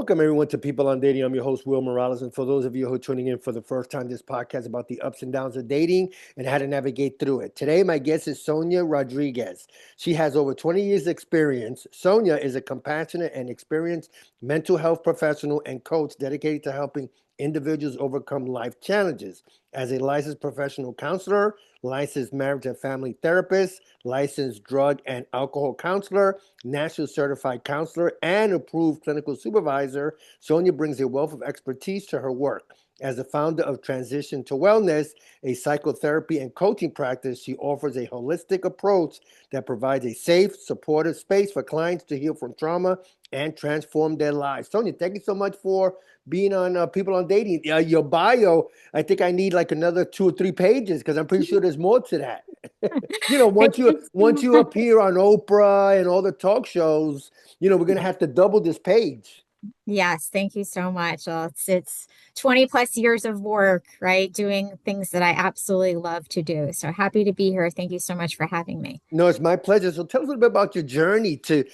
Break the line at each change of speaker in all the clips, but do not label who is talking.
Welcome, everyone, to People on Dating. I'm your host, Will Morales. And for those of you who are tuning in for the first time, this podcast is about the ups and downs of dating and how to navigate through it. Today, my guest is Sonia Rodrigues. She has over 20 years' experience. Sonia is a compassionate and experienced mental health professional and coach dedicated to helping individuals overcome life challenges. As a licensed professional counselor, licensed marriage and family therapist, licensed drug and alcohol counselor, national certified counselor, and approved clinical supervisor, Sonia brings a wealth of expertise to her work. As the founder of Transition to Wellness, a psychotherapy and coaching practice, she offers a holistic approach that provides a safe, supportive space for clients to heal from trauma and transform their lives. Sonia, thank you so much for being on People on Dating. Your bio, I think I need like another 2 or 3 pages because I'm pretty sure there's more to that.
Thank you
Once
so
you
much.
appear on Oprah and all the talk shows, we're gonna have to double this page.
Yes, thank you so much. Well, it's 20 plus years of work, right? Doing things that I absolutely love to do. So happy to be here. Thank you so much for having me.
No, it's my pleasure. So tell us a little bit about your journey to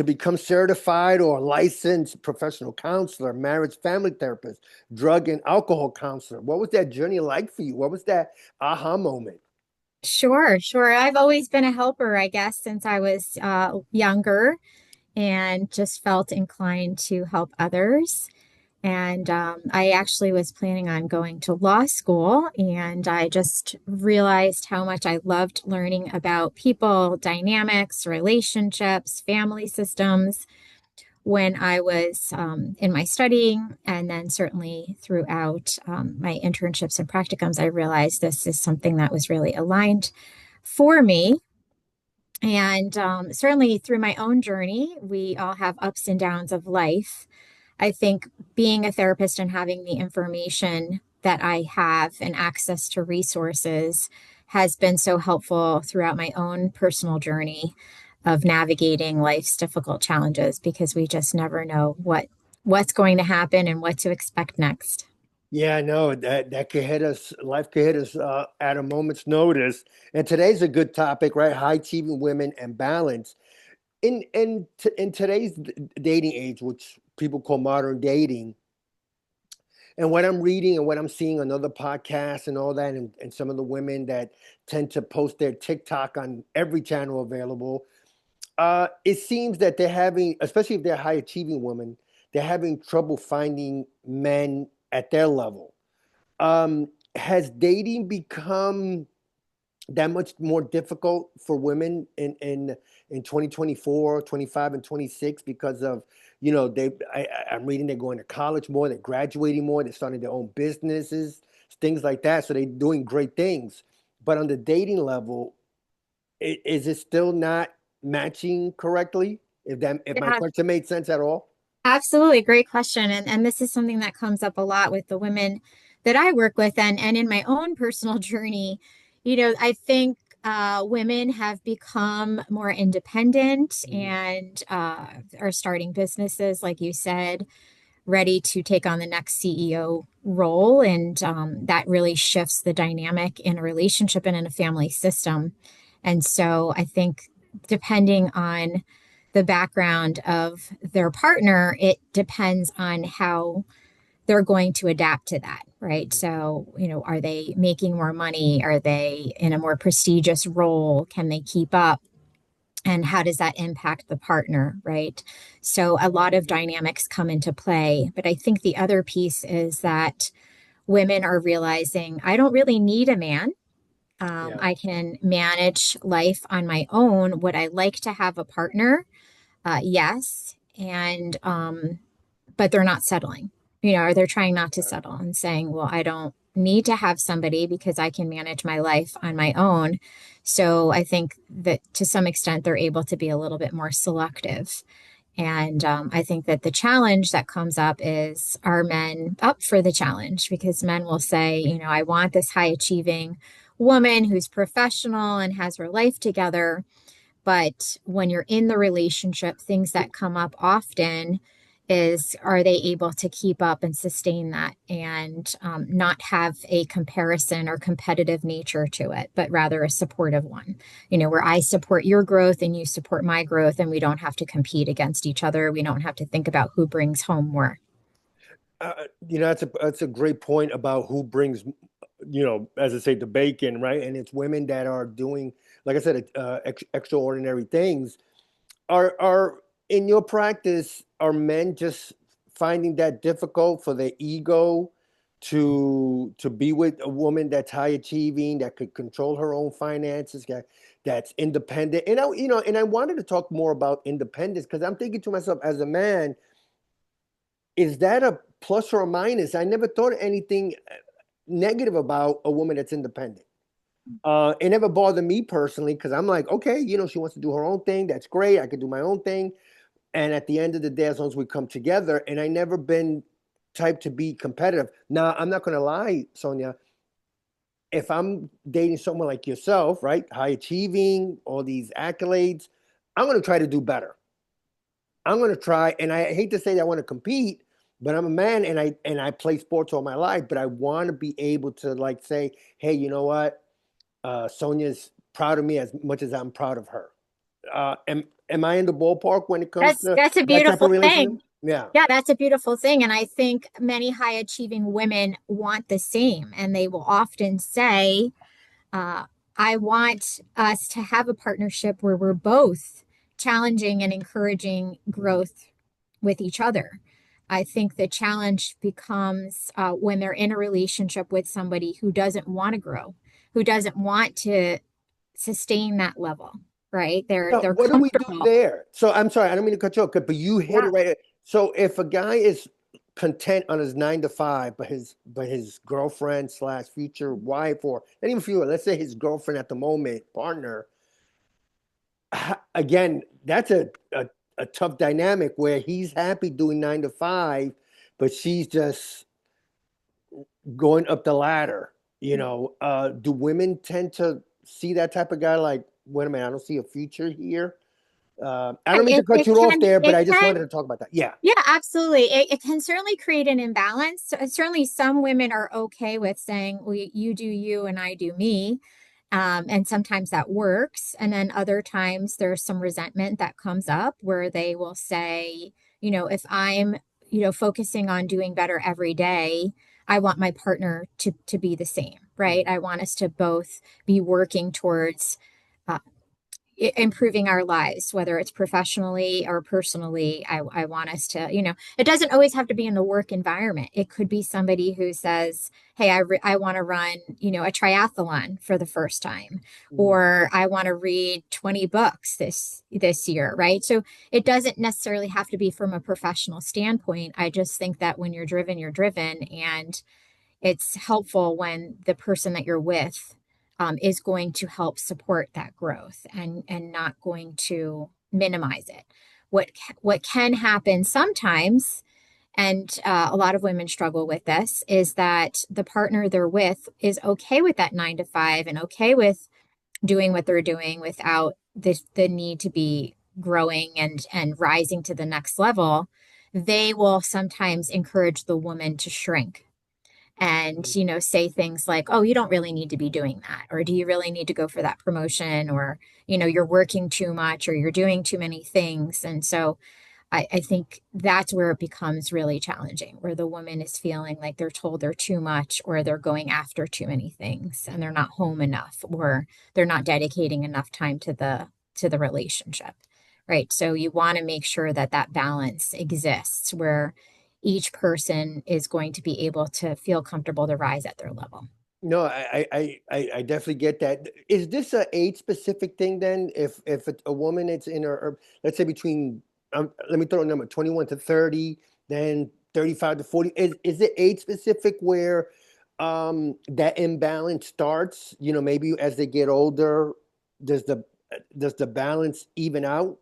become certified or licensed professional counselor, marriage family therapist, drug and alcohol counselor. What was that journey like for you? What was that aha moment?
Sure, sure. I've always been a helper, I guess, since I was younger and just felt inclined to help others. And I actually was planning on going to law school, and I just realized how much I loved learning about people, dynamics, relationships, family systems when I was in my studying. And then certainly throughout my internships and practicums, I realized this is something that was really aligned for me. And certainly through my own journey, we all have ups and downs of life. I think being a therapist and having the information that I have and access to resources has been so helpful throughout my own personal journey of navigating life's difficult challenges because we just never know what's going to happen and what to expect next.
Yeah, no, that could hit us. Life could hit us at a moment's notice. And today's a good topic, right? High achieving women and balance. In today's dating age, which people call modern dating, and what I'm reading and what I'm seeing on other podcasts and all that, and some of the women that tend to post their TikTok on every channel available, it seems that they're having, especially if they're high achieving women, they're having trouble finding men at their level. Has dating become that much more difficult for women in 2024, 25, and 26 because of, I'm reading they're going to college more, they're graduating more, they're starting their own businesses, things like that. So they're doing great things. But on the dating level, is it still not matching correctly? If my
Yeah,
question made sense at all?
absolutely. Great question. And this is something that comes up a lot with the women that I work with and in my own personal journey. I think women have become more independent
Mhm.
and are starting businesses, like you said, ready to take on the next CEO role. And that really shifts the dynamic in a relationship and in a family system. And so I think depending on the background of their partner, it depends on how they're going to adapt to that, right? So, are they making more money? Are they in a more prestigious role? Can they keep up? And how does that impact the partner, right? So, a lot of dynamics come into play. But I think the other piece is that women are realizing I don't really need a man.
Yeah.
I can manage life on my own. Would I like to have a partner? Yes. And but they're not settling, or they're trying not to settle and saying, well, I don't need to have somebody because I can manage my life on my own. So I think that to some extent they're able to be a little bit more selective. And I think that the challenge that comes up is, are men up for the challenge? Because men will say, I want this high achieving woman who's professional and has her life together. But when you're in the relationship, things that come up often is are they able to keep up and sustain that and not have a comparison or competitive nature to it, but rather a supportive one, where I support your growth and you support my growth, and we don't have to compete against each other. We don't have to think about who brings home more.
That's a great point about who brings, as I say, the bacon, right? And it's women that are doing, like I said, extraordinary things. Are in your practice, are men just finding that difficult for their ego to be with a woman that's high achieving, that could control her own finances, that's independent? And I wanted to talk more about independence because I'm thinking to myself, as a man, is that a plus or a minus? I never thought anything negative about a woman that's independent. It never bothered me personally because I'm like, okay, she wants to do her own thing. That's great. I could do my own thing. And at the end of the day, as long as we come together, and I never been type to be competitive. Now, I'm not going to lie, Sonia. If I'm dating someone like yourself, right, high achieving, all these accolades, I'm going to try to do better. I'm going to try, and I hate to say that I want to compete, but I'm a man, and I play sports all my life. But I want to be able to like say, hey, you know what? Sonia's proud of me as much as I'm proud of her. Am I in the ballpark when it comes to
That's a
that type
beautiful
of relationship?
thing.
Yeah.
Yeah, that's a beautiful thing. And I think many high achieving women want the same. And they will often say, uh, I want us to have a partnership where we're both challenging and encouraging growth with each other. I think the challenge becomes when they're in a relationship with somebody who doesn't want to grow, who doesn't want to sustain that level, right? They're
So
they're
what do we do
comfortable.
there? So I'm sorry, I don't mean to cut you off, but you hit
Yeah.
it right. So if a guy is content on his 9 to 5, but his girlfriend slash future wife, or not even future, let's say his girlfriend at the moment, partner, again, that's a tough dynamic where he's happy doing 9 to 5, but she's just going up the ladder. Do women tend to see that type of guy like, wait a minute, I don't see a future here? I don't mean to
It,
cut
it
you off
can
there, but
it
I just
can
wanted to talk about that. Yeah.
Yeah, absolutely. It can certainly create an imbalance. Certainly, some women are okay with saying, well, you do you and I do me. And sometimes that works. And then other times there's some resentment that comes up where they will say, if I'm, focusing on doing better every day, I want my partner to be the same, right? I want us to both be working towards uh, improving our lives, whether it's professionally or personally. I want us to, it doesn't always have to be in the work environment. It could be somebody who says, hey, I want to run, a triathlon for the first time,
Mm.
or I want to read 20 books this year, right? So it doesn't necessarily have to be from a professional standpoint. I just think that when you're driven, and it's helpful when the person that you're with is going to help support that growth and not going to minimize it. What can happen sometimes, and a lot of women struggle with this, is that the partner they're with is okay with that 9 to 5 and okay with doing what they're doing without the need to be growing and rising to the next level. They will sometimes encourage the woman to shrink and say things like, oh, you don't really need to be doing that, or do you really need to go for that promotion, or you're working too much, or you're doing too many things. And so I think that's where it becomes really challenging, where the woman is feeling like they're told they're too much, or they're going after too many things and they're not home enough, or they're not dedicating enough time to the relationship, right? So you want to make sure that that balance exists where each person is going to be able to feel comfortable to rise at their level.
No, I definitely get that. Is this a age specific thing then? If a woman it's in her, let's say between, let me throw a number, 21 to 30, then 35 to 40. Is it age specific where that imbalance starts? Maybe as they get older, does the does the balance even out?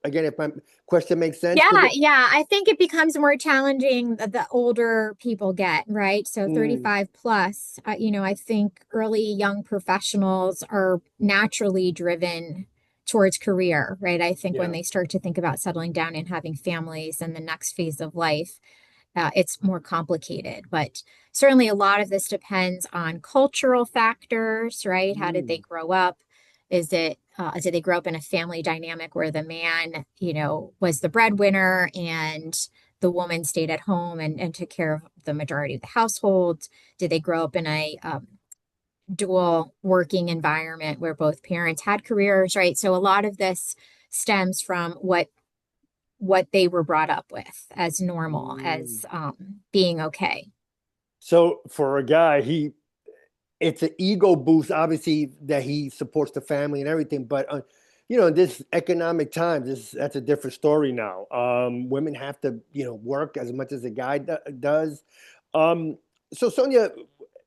Again, if my question makes sense,
Yeah,
because
yeah. I think it becomes more challenging the older people get, right? So
mm,
35 plus, I think early young professionals are naturally driven towards career, right? I think when
Yeah.
they start to think about settling down and having families and the next phase of life, it's more complicated. But certainly a lot of this depends on cultural factors, right? How did they
Mm.
grow up? Did they grow up in a family dynamic where the man, was the breadwinner and the woman stayed at home and took care of the majority of the household? Did they grow up in a dual working environment where both parents had careers, right? So a lot of this stems from what they were brought up with as normal,
Mm.
as being okay.
So for a guy, it's an ego boost, obviously, that he supports the family and everything. But this economic times, that's a different story now. Women have to, work as much as a guy does. Um, so Sonia,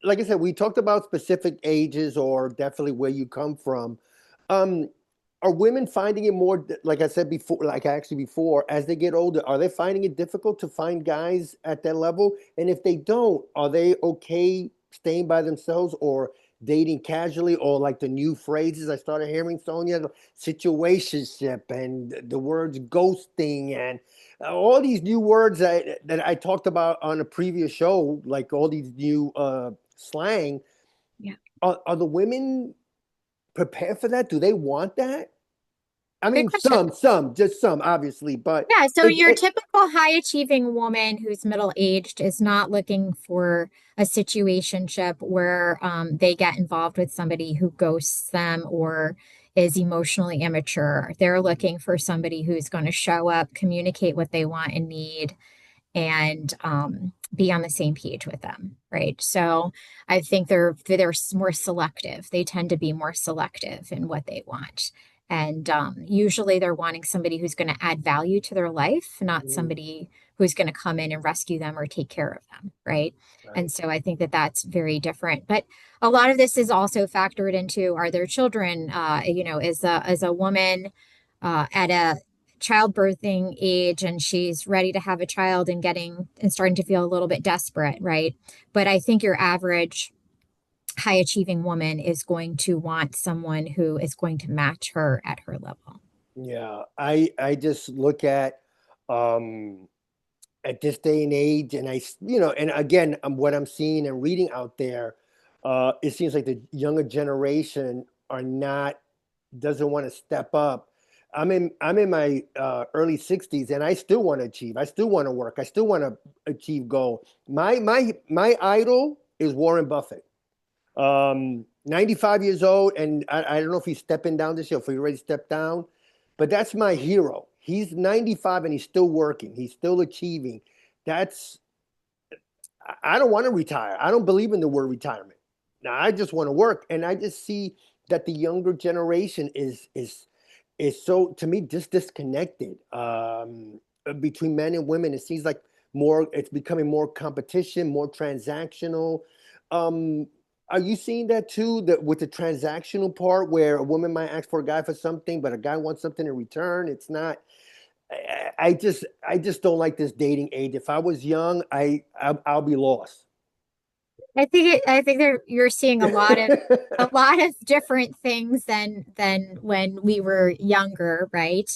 like I said, we talked about specific ages or definitely where you come from. Um, are women finding it more, like I said before, like actually before, as they get older, are they finding it difficult to find guys at that level? And if they don't, are they okay staying by themselves or dating casually, or like the new phrases I started hearing, Sonia, situationship and the words ghosting and all these new words that I talked about on a previous show, like all these new slang.
Yeah.
Are the women prepared for that? Do they want that? I
Good
mean,
question.
just some, obviously, but
Yeah, so
it,
your
it,
typical high achieving woman who's middle aged is not looking for a situationship where they get involved with somebody who ghosts them or is emotionally immature. They're looking for somebody who's going to show up, communicate what they want and need, and be on the same page with them, right? So I think they're more selective. They tend to be more selective in what they want, and usually they're wanting somebody who's going to add value to their life, not
mm,
somebody who's going to come in and rescue them or take care of them, right?
right.
And so I think that that's very different. But a lot of this is also factored into, are there children? As a woman at a childbirthing age and she's ready to have a child and starting to feel a little bit desperate, right? But I think your average high achieving woman is going to want someone who is going to match her at her level.
Yeah, I just look um at this day and age, and and again, what I'm seeing and reading out there, it seems like the younger generation are not doesn't want to step up. I'm in my early 60s, and I still want to achieve. I still want to work. I still want to achieve goal. My idol is Warren Buffett. 95 years old, and I don't know if he's stepping down this year, if he already stepped down, but that's my hero. He's 95 and he's still working. He's still achieving. That's I don't want to retire. I don't believe in the word retirement. Now I just want to work, and I just see that the younger generation is so, to me, just disconnected between men and women. It seems like it's becoming more competition, more transactional. Um, are you seeing that too? That with the transactional part, where a woman might ask for a guy for something, but a guy wants something in return. It's not. I just don't like this dating age. If I was young, I'll be lost.
I think you're seeing a lot of different things than when we were younger, right?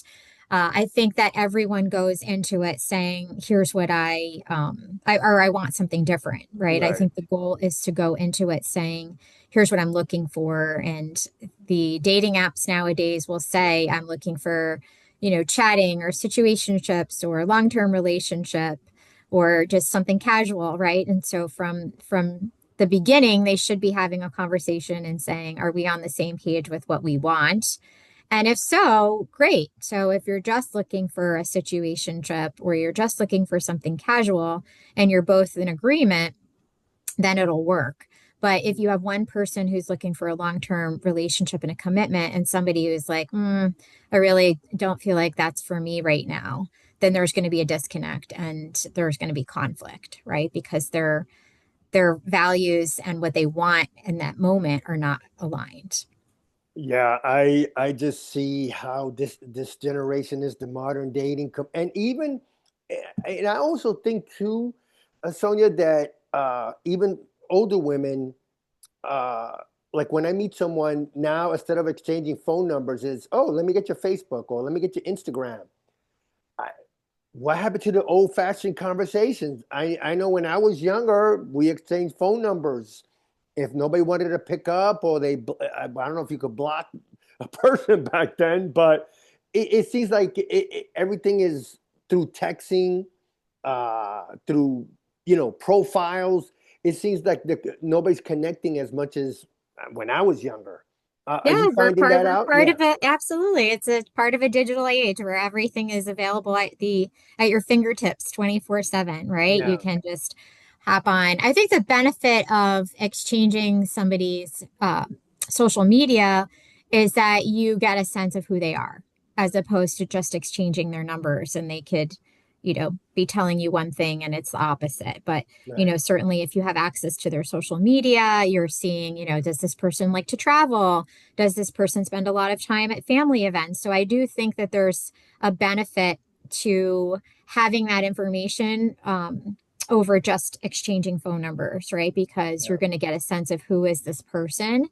I think that everyone goes into it saying, "Here's what I want something different," right? I
Right.
think the goal is to go into it saying, "Here's what I'm looking for," and the dating apps nowadays will say, "I'm looking for, chatting or situationships or long-term relationship." Or just something casual, right? And so from the beginning, they should be having a conversation and saying, are we on the same page with what we want? And if so, great. So if you're just looking for a situationship or you're just looking for something casual and you're both in agreement, then it'll work. But if you have one person who's looking for a long-term relationship and a commitment and somebody who's like, I really don't feel like that's for me right now, then there's going to be a disconnect and there's going to be conflict, right? Because their values and what they want in that moment are not aligned.
Yeah, I just see how this generation is the modern dating, and even, and I also think too, Sonia, that even older women like when I meet someone now, instead of exchanging phone numbers, is, oh, let me get your Facebook or let me get your Instagram. I, what happened to the old fashioned conversations? I know when I was younger, we exchanged phone numbers. If nobody wanted to pick up, or I don't know if you could block a person back then, but it seems like everything is through texting, through, profiles. It seems like nobody's connecting as much as when I was younger. Are
Yeah,
you finding that
we're
out?
part
Yeah,
of it. Absolutely. It's a part of a digital age where everything is available at your fingertips 24/7, right? You
yeah,
can just hop on. I think the benefit of exchanging somebody's social media is that you get a sense of who they are, as opposed to just exchanging their numbers and they could, be telling you one thing and it's the opposite. But
right.
certainly if you have access to their social media, you're seeing, does this person like to travel? Does this person spend a lot of time at family events? So I do think that there's a benefit to having that information over just exchanging phone numbers, right? Because you're
Yeah.
going to get a sense of who is this person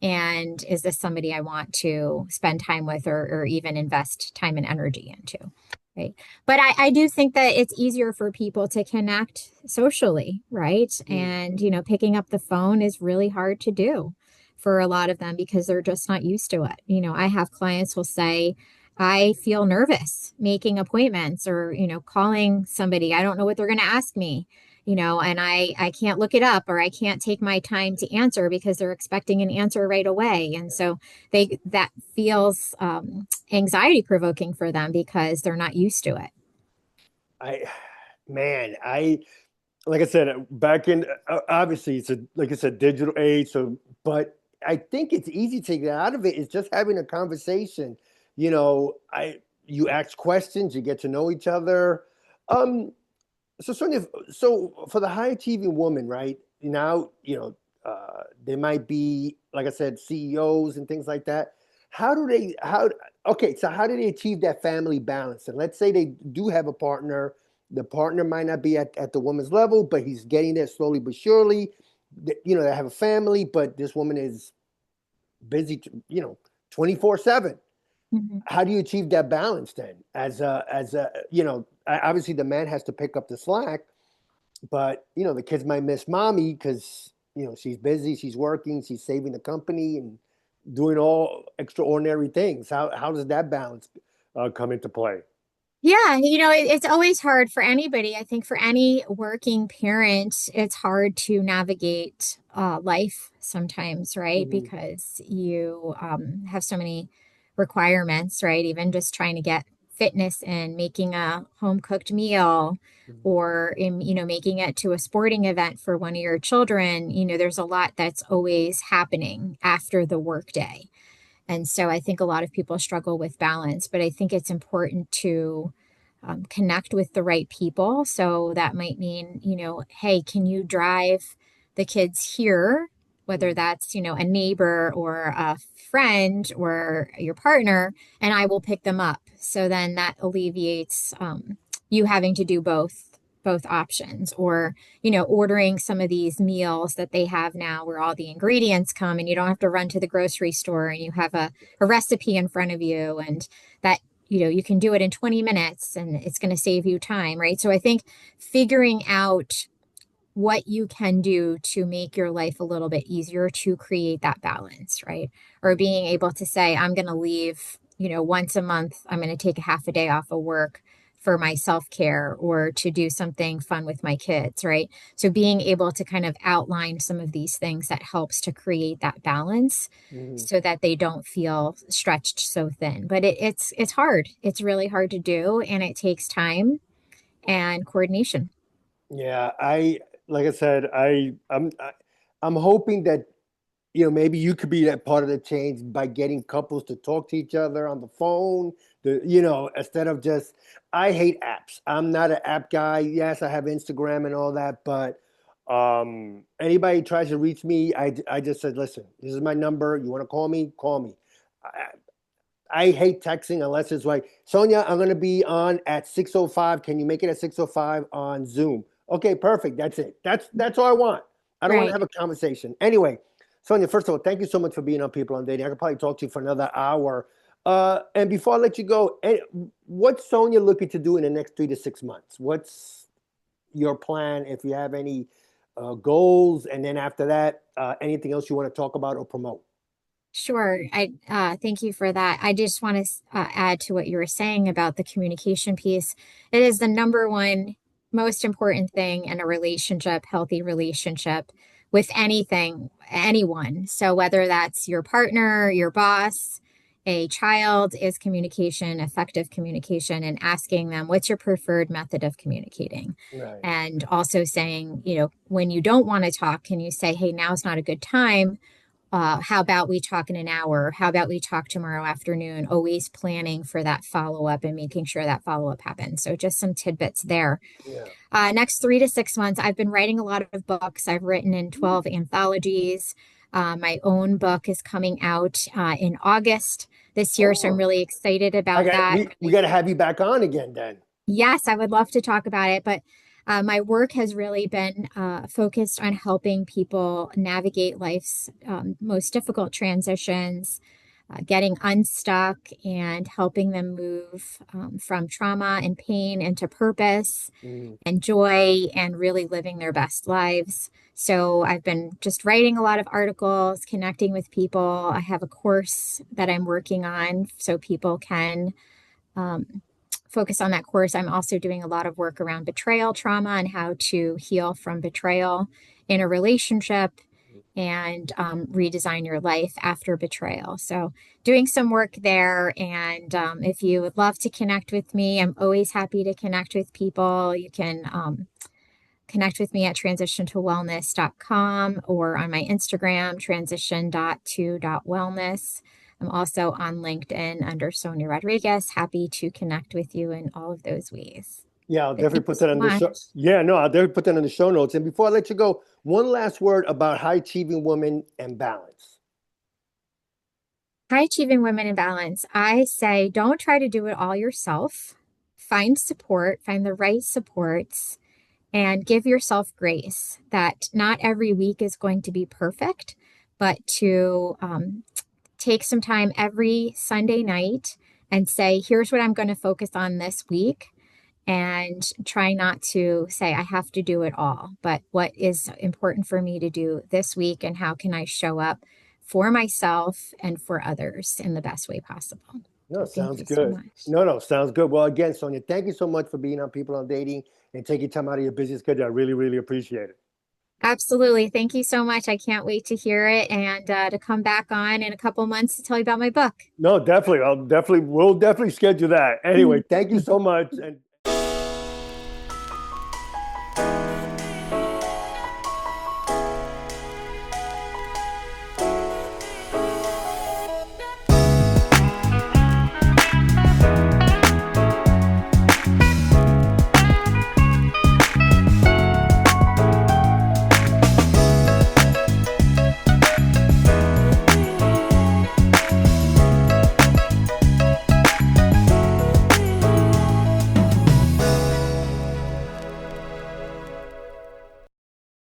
and is this somebody I want to spend time with or even invest time and energy into, right? But I do think that it's easier for people to connect socially, right?
Mm.
And, picking up the phone is really hard to do for a lot of them because they're just not used to it. I have clients who'll say, I feel nervous making appointments or, calling somebody. I don't know what they're going to ask me, and I can't look it up or I can't take my time to answer because they're expecting an answer right away. And so that feels anxiety provoking for them because they're not used to it.
I, man, like I said, back in, obviously it's like I said, digital age. So, but I think it's easy to get out of it. It's just having a conversation. You ask questions, you get to know each other. Um, so Sonia, so for the high achieving woman, right now, they might be, like I said, CEOs and things like that. How do they, how, okay, so how do they achieve that family balance? And let's say they do have a partner. The partner might not be at the woman's level, but he's getting there slowly but surely. They have a family, but this woman is busy, 24/7.
Mhm.
How do you achieve that balance then? Obviously the man has to pick up the slack, but the kids might miss mommy because she's busy, she's working, she's saving the company and doing all extraordinary things. How does that balance come into play?
Yeah, it's always hard for anybody. I think for any working parent, it's hard to navigate life sometimes, right?
Hmm.
Because you have so many requirements, right? Even just trying to get fitness in, making a home cooked meal, or making it to a sporting event for one of your children. There's a lot that's always happening after the workday. And so I think a lot of people struggle with balance, but I think it's important to connect with the right people. So that might mean, hey, can you drive the kids here? Whether that's, a neighbor or a friend or your partner, and I will pick them up. So then that alleviates you having to do both options, or ordering some of these meals that they have now where all the ingredients come and you don't have to run to the grocery store and you have a recipe in front of you, and that you can do it in 20 minutes and it's going to save you time, right? So I think figuring out what you can do to make your life a little bit easier to create that balance, right? Or being able to say, I'm going to leave, once a month, I'm going to take a half a day off of work for my self care or to do something fun with my kids, right? So being able to kind of outline some of these things that helps to create that balance
Hmm.
so that they don't feel stretched so thin. But it's hard. It's really hard to do, and it takes time and coordination.
Yeah, like I said, I'm hoping that maybe you could be that part of the change by getting couples to talk to each other on the phone. Instead of just, I hate apps. I'm not an app guy. Yes, I have Instagram and all that, but anybody tries to reach me, I just said, listen, this is my number. You want to call me? Call me. I hate texting unless it's like, Sonia, I'm going to be on at 6:05. Can you make it at 6:05 on Zoom? Okay, perfect. That's it. That's all I want. I don't want to
Right.
have a conversation. Anyway, Sonia, first of all, thank you so much for being on People on Dating. I could probably talk to you for another hour. And before I let you go, what's Sonia looking to do in the next 3 to 6 months? What's your plan if you have any goals? And then after that, anything else you want to talk about or promote?
Sure. I thank you for that. I just want to add to what you were saying about the communication piece. It is the number one most important thing in a relationship, healthy relationship with anything, anyone. So whether that's your partner, your boss, a child, is communication, effective communication, and asking them what's your preferred method of communicating.
Right.
And also saying, when you don't want to talk, can you say, hey, now's not a good time? How about we talk in an hour? How about we talk tomorrow afternoon? Always planning for that follow up and making sure that follow up happens. So, just some tidbits there.
Yeah.
Next 3 to 6 months, I've been writing a lot of books. I've written in 12 anthologies. My own book is coming out in August this year. So, I'm
Oh,
really excited
I
about
got
that.
we got to have you back on again then.
Yes, I would love to talk about it, but my work has really been focused on helping people navigate life's most difficult transitions, getting unstuck, and helping them move from trauma and pain into purpose
Mm.
and joy and really living their best lives. So I've been just writing a lot of articles, connecting with people. I have a course that I'm working on so people can um, focus on that course. I'm also doing a lot of work around betrayal trauma and how to heal from betrayal in a relationship and redesign your life after betrayal. So, doing some work there. And if you would love to connect with me, I'm always happy to connect with people. You can connect with me at transition2wellness.com or on my Instagram, transition.to.wellness. I'm also on LinkedIn under Sonia Rodrigues. Happy to connect with you in all of those ways.
Yeah, I'll
But
definitely
thank you
put
so
that on the
much.
show. Yeah, no, I'll definitely put that on the show notes. And before I let you go, one last word about high achieving women and balance.
High achieving women in balance. I say don't try to do it all yourself. Find support, find the right supports, and give yourself grace that not every week is going to be perfect, but to take some time every Sunday night and say, here's what I'm going to focus on this week. And try not to say, I have to do it all, but what is important for me to do this week, and how can I show up for myself and for others in the best way possible?
No,
So, thank
sounds
you so
good.
much.
No, sounds good. Well, again, Sonia, thank you so much for being on People on Dating and taking time out of your busy schedule. I really, really appreciate it.
Absolutely. Thank you so much. I can't wait to hear it and to come back on in a couple months to tell you about my book.
No, definitely. We'll definitely schedule that. Anyway, thank you so much. And